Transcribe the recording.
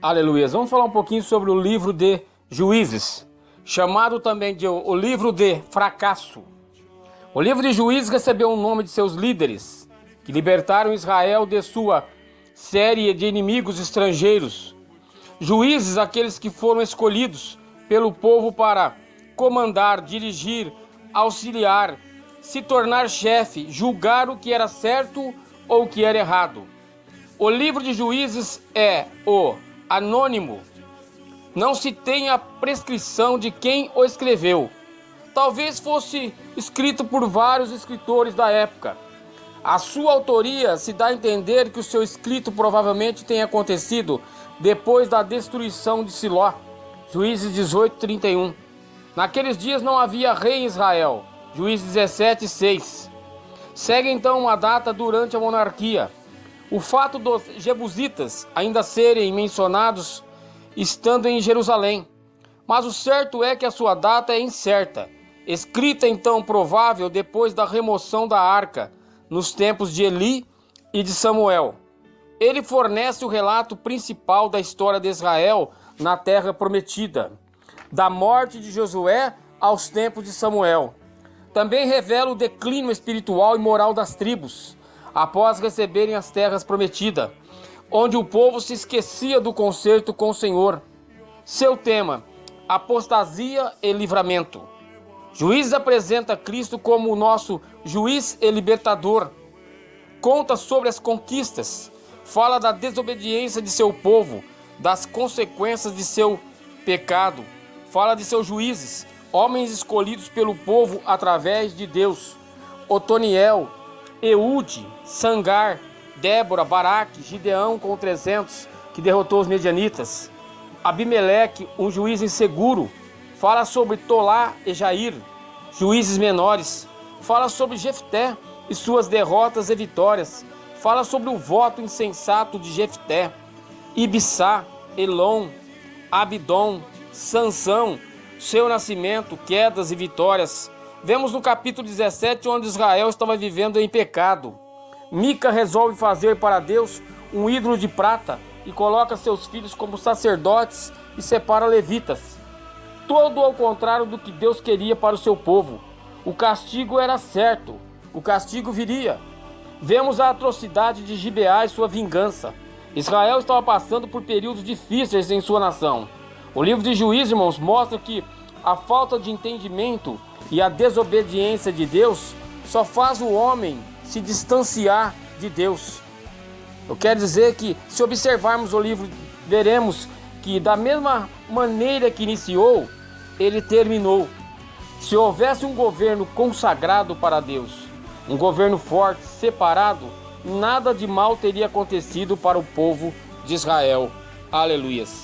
Aleluia. Vamos falar um pouquinho sobre o livro de Juízes, chamado também de o livro de fracasso. O livro de Juízes recebeu o nome de seus líderes, que libertaram Israel de sua série de inimigos estrangeiros. Juízes, aqueles que foram escolhidos pelo povo para comandar, dirigir, auxiliar, se tornar chefe, julgar o que era certo ou o que era errado. O livro de Juízes é o anônimo. Não se tem a prescrição de quem o escreveu. Talvez fosse escrito por vários escritores da época. A sua autoria se dá a entender que o seu escrito provavelmente tenha acontecido depois da destruição de Siló. Juízes 18:31. Naqueles dias não havia rei em Israel. Juízes 17:6. Segue então uma data durante a monarquia. O fato dos jebusitas ainda serem mencionados estando em Jerusalém. Mas o certo é que a sua data é incerta, escrita então provável depois da remoção da arca, nos tempos de Eli e de Samuel. Ele fornece o relato principal da história de Israel na terra prometida, da morte de Josué aos tempos de Samuel. Também revela o declínio espiritual e moral das tribos, após receberem as terras prometidas, onde o povo se esquecia do concerto com o Senhor. Seu tema: apostasia e livramento. Juízes apresenta Cristo como o nosso juiz e libertador. Conta sobre as conquistas, fala da desobediência de seu povo, das consequências de seu pecado, fala de seus juízes, homens escolhidos pelo povo através de Deus: Otoniel, Eude, Sangar, Débora, Baraque, Gideão com 300, que derrotou os medianitas, Abimeleque, um juiz inseguro. Fala sobre Tolá e Jair, juízes menores. Fala sobre Jefté e suas derrotas e vitórias. Fala sobre o voto insensato de Jefté, Ibissá, Elon, Abidom, Sansão, seu nascimento, quedas e vitórias. Vemos no capítulo 17 onde Israel estava vivendo em pecado. Mica resolve fazer para Deus um ídolo de prata e coloca seus filhos como sacerdotes e separa levitas. Todo ao contrário do que Deus queria para o seu povo. O castigo era certo, o castigo viria. Vemos a atrocidade de Gibeá e sua vingança. Israel estava passando por períodos difíceis em sua nação. O livro de Juízes, irmãos, mostra que a falta de entendimento e a desobediência de Deus só faz o homem se distanciar de Deus. Eu quero dizer que, se observarmos o livro, veremos que da mesma maneira que iniciou, ele terminou. Se houvesse um governo consagrado para Deus, um governo forte, separado, nada de mal teria acontecido para o povo de Israel. Aleluias.